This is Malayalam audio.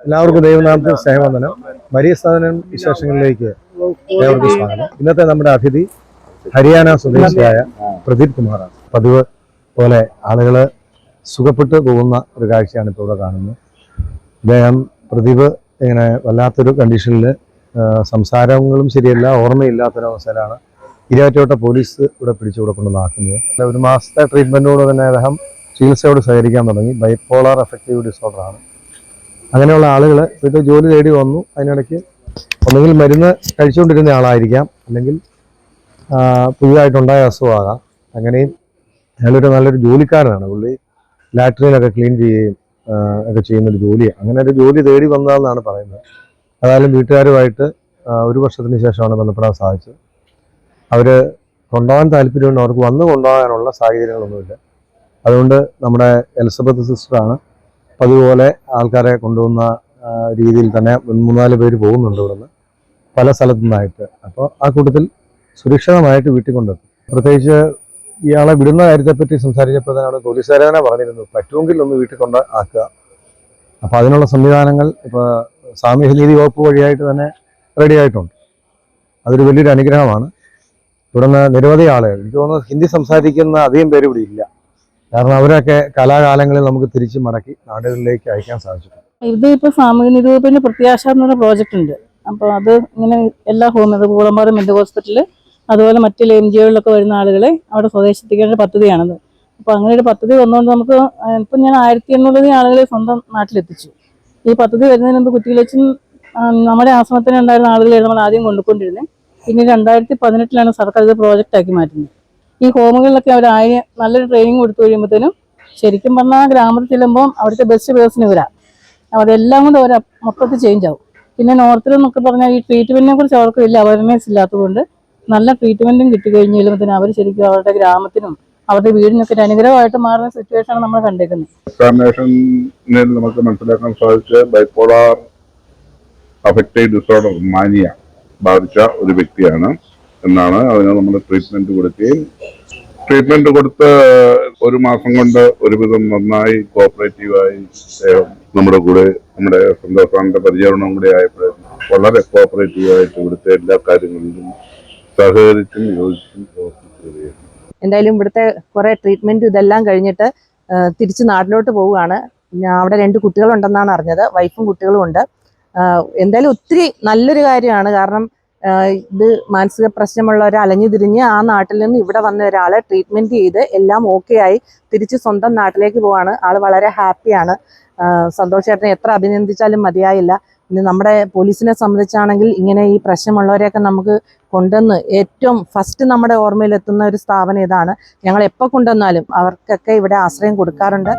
എല്ലാവർക്കും ദൈവനാമത്തിൽ സ്നേഹവന്ദനം. മരിയ സാധനം വിശേഷങ്ങളിലേക്ക് ഏവർക്കും സ്വാഗതം. ഇന്നത്തെ നമ്മുടെ അതിഥി ഹരിയാന സ്വദേശിയായ പ്രദീപ് കുമാറാണ്. പതിവ് പോലെ ആളുകൾ സുഖപ്പെട്ടു പോകുന്ന ഒരു കാഴ്ചയാണ് ഇപ്പോൾ ഇവിടെ കാണുന്നത്. പ്രദീപ് ഇങ്ങനെ വല്ലാത്തൊരു കണ്ടീഷനിൽ സംസാരങ്ങളും ശരിയല്ല, ഓർമ്മയില്ലാത്തൊരവസ്ഥയിലാണ് ഇരയാറ്റോട്ട പോലീസ് ഇവിടെ പിടിച്ചു കൊടുക്കുന്നതാക്കുന്നത്. ഒരു മാസത്തെ ട്രീറ്റ്മെൻറ്റോട് തന്നെ അദ്ദേഹം ചികിത്സയോട് സഹകരിക്കാൻ തുടങ്ങി. ബൈപ്പോളാർ അഫക്റ്റീവ് ഡിസോർഡറാണ്. അങ്ങനെയുള്ള ആളുകൾ വീട്ടിൽ ജോലി തേടി വന്നു. അതിനിടയ്ക്ക് ഒന്നുകിൽ മരുന്ന് കഴിച്ചുകൊണ്ടിരുന്ന ആളായിരിക്കാം, അല്ലെങ്കിൽ പുതിയതായിട്ടുണ്ടായ അസുഖമാകാം. അങ്ങനെയും അയാളൊരു നല്ലൊരു ജോലിക്കാരനാണ്. പുള്ളി ലാട്രിനൊക്കെ ക്ലീൻ ചെയ്യുകയും ഒക്കെ ചെയ്യുന്നൊരു ജോലിയാണ്. അങ്ങനെ ഒരു ജോലി തേടി വന്നതെന്നാണ് പറയുന്നത്. അതായാലും വീട്ടുകാരുമായിട്ട് 1 വർഷത്തിന് ശേഷമാണ് ബന്ധപ്പെടാൻ സാധിച്ചത്. അവർ കൊണ്ടുപോകാൻ താല്പര്യമുണ്ട്, അവർക്ക് വന്ന് കൊണ്ടുപോകാനുള്ള സാഹചര്യങ്ങളൊന്നുമില്ല. അതുകൊണ്ട് നമ്മുടെ എലിസബത്ത് സിസ്റ്ററാണ് അതുപോലെ ആൾക്കാരെ കൊണ്ടുപോകുന്ന രീതിയിൽ തന്നെ 3-4 പേര് പോകുന്നുണ്ട് ഇവിടുന്ന് പല സ്ഥലത്തു നിന്നായിട്ട്. അപ്പോൾ ആ കൂട്ടത്തിൽ സുരക്ഷിതമായിട്ട് വീട്ടിൽ കൊണ്ടെത്തും. പ്രത്യേകിച്ച് ഇയാളെ വിടുന്ന കാര്യത്തെപ്പറ്റി സംസാരിച്ചപ്പോൾ തന്നെയാണ് പോലീസുകാരനെ പറഞ്ഞിരുന്നു, പറ്റുമെങ്കിൽ ഒന്ന് വീട്ടിൽ കൊണ്ട് ആക്കുക. അപ്പോൾ അതിനുള്ള സംവിധാനങ്ങൾ ഇപ്പോൾ സാമൂഹ്യനീതി വകുപ്പ് വഴിയായിട്ട് തന്നെ റെഡി ആയിട്ടുണ്ട്. അതൊരു വലിയൊരു അനുഗ്രഹമാണ്. ഇവിടുന്ന് നിരവധി ആളുകൾ, എനിക്ക് തോന്നുന്നു ഹിന്ദി സംസാരിക്കുന്ന അധികം പേര് ഇവിടെ ഇല്ല. കാരണം അവരൊക്കെ കലാകാലങ്ങളിൽ നമുക്ക് തിരിച്ച് മടക്കി നാടുകളിലേക്ക് അയക്കാൻ സാധിച്ചിട്ടുണ്ട്. ഇത് ഇപ്പോൾ സാമൂഹ്യനീതി വകുപ്പിന് പ്രത്യാശ എന്നൊരു പ്രോജക്റ്റ് ഉണ്ട്. അപ്പോൾ അത് ഇങ്ങനെ എല്ലാ കൂളമ്പാറ മെന്റൽ ഹോസ്പിറ്റൽ അതുപോലെ മറ്റ് NGO-കളിലൊക്കെ വരുന്ന ആളുകളെ അവിടെ സ്വദേശിപ്പിക്കേണ്ട പദ്ധതിയാണത്. അപ്പോൾ അങ്ങനെ ഒരു പദ്ധതി വന്നുകൊണ്ട് നമുക്ക് ഇപ്പം ഞാൻ 1800 ആളുകളെ സ്വന്തം നാട്ടിലെത്തിച്ചു. ഈ പദ്ധതി വരുന്നതിന് മുമ്പ് കുറ്റിയിലച്ചൻ നമ്മുടെ ആശ്രമത്തിന് ഉണ്ടായിരുന്ന ആളുകളെ നമ്മൾ ആദ്യം കൊണ്ടുകൊണ്ടിരുന്നത്. പിന്നെ 2018 സർക്കാർ ഇത് പ്രോജക്റ്റാക്കി മാറ്റുന്നത്. ഈ ഹോമുകളിലൊക്കെ അവർ നല്ലൊരു ട്രെയിനിങ് കൊടുത്തു കഴിയുമ്പോഴത്തേനും ശരിക്കും പറഞ്ഞാൽ ഗ്രാമത്തിൽ ചെല്ലുമ്പോൾ അവിടുത്തെ ബെസ്റ്റ് പേഴ്സൺ ഇവരാണ്. അതെല്ലാം കൊണ്ട് അവർ മൊത്തത്തിൽ ചേഞ്ച് ആവും. പിന്നെ നോർത്തിലെന്നൊക്കെ പറഞ്ഞാൽ ഈ ട്രീറ്റ്മെൻറ്റിനെ കുറിച്ച് അവർക്ക് വലിയ അവയർനെസ് ഇല്ലാത്തതുകൊണ്ട് നല്ല ട്രീറ്റ്മെൻറ്റും കിട്ടിക്കഴിഞ്ഞ് കഴിയുമ്പോഴത്തേനും അവർ ശരിക്കും അവരുടെ ഗ്രാമത്തിനും അവരുടെ വീടിനൊക്കെ ഒരു അനുഗ്രഹമായിട്ട് മാറുന്ന സിറ്റുവേഷനാണ് നമ്മൾ കണ്ടേക്കുന്നത്. എക്സാമിനേഷനിൽ നമുക്ക് മനസ്സിലാക്കാൻ സാധിച്ച ബൈപ്പോളാർ അഫക്റ്റീവ് ഡിസോർഡർ മാനിയ ബാധിച്ച ഒരു വ്യക്തിയാണ് എന്നാണ്. അതിന് നമ്മൾ ട്രീറ്റ്മെന്റ് കൊടുക്കുകയും ട്രീറ്റ്മെന്റ് കൊടുത്ത് 1 മാസം കൊണ്ട് ഒരുവിധം നന്നായി കോഓപ്പറേറ്റീവായി നമ്മുടെ കൂടെ നമ്മുടെ സന്തോഷാന്റെ പരിചരണം കൂടെ ആയപ്പോൾ വളരെ കോഓപ്പറേറ്റീവായിട്ട് ഇവിടുത്തെ എല്ലാ കാര്യങ്ങളിലും സഹകരിച്ചും യോജിച്ചും പ്രവർത്തിക്കുകയാണ്. എന്തായാലും ഇവിടുത്തെ കുറെ ട്രീറ്റ്മെന്റ് ഇതെല്ലാം കഴിഞ്ഞിട്ട് തിരിച്ച് നാട്ടിലോട്ട് പോവുകയാണ്. അവിടെ 2 കുട്ടികളുണ്ടെന്നാണ് അറിഞ്ഞത്, വൈഫും കുട്ടികളും ഉണ്ട്. എന്തായാലും ഒത്തിരി നല്ലൊരു കാര്യമാണ്. കാരണം ഇത് മാനസിക പ്രശ്നമുള്ളവർ അലഞ്ഞു തിരിഞ്ഞ് ആ നാട്ടിൽ നിന്ന് ഇവിടെ വന്ന ഒരാളെ ട്രീറ്റ്മെന്റ് ചെയ്ത് എല്ലാം ഓക്കെ ആയി തിരിച്ച് സ്വന്തം നാട്ടിലേക്ക് പോവാണ്. ആള് വളരെ ഹാപ്പിയാണ്. സന്തോഷേട്ടനെ എത്ര അഭിനന്ദിച്ചാലും മതിയായില്ല. ഇനി നമ്മുടെ പോലീസിനെ സംബന്ധിച്ചാണെങ്കിൽ ഇങ്ങനെ ഈ പ്രശ്നമുള്ളവരെയൊക്കെ നമുക്ക് കൊണ്ടുവന്ന് ഏറ്റവും ഫസ്റ്റ് നമ്മുടെ ഓർമ്മയിലെത്തുന്ന ഒരു സ്ഥാപനം ഇതാണ്. ഞങ്ങൾ എപ്പോൾ കൊണ്ടുവന്നാലും അവർക്കൊക്കെ ഇവിടെ ആശ്രയം കൊടുക്കാറുണ്ട്.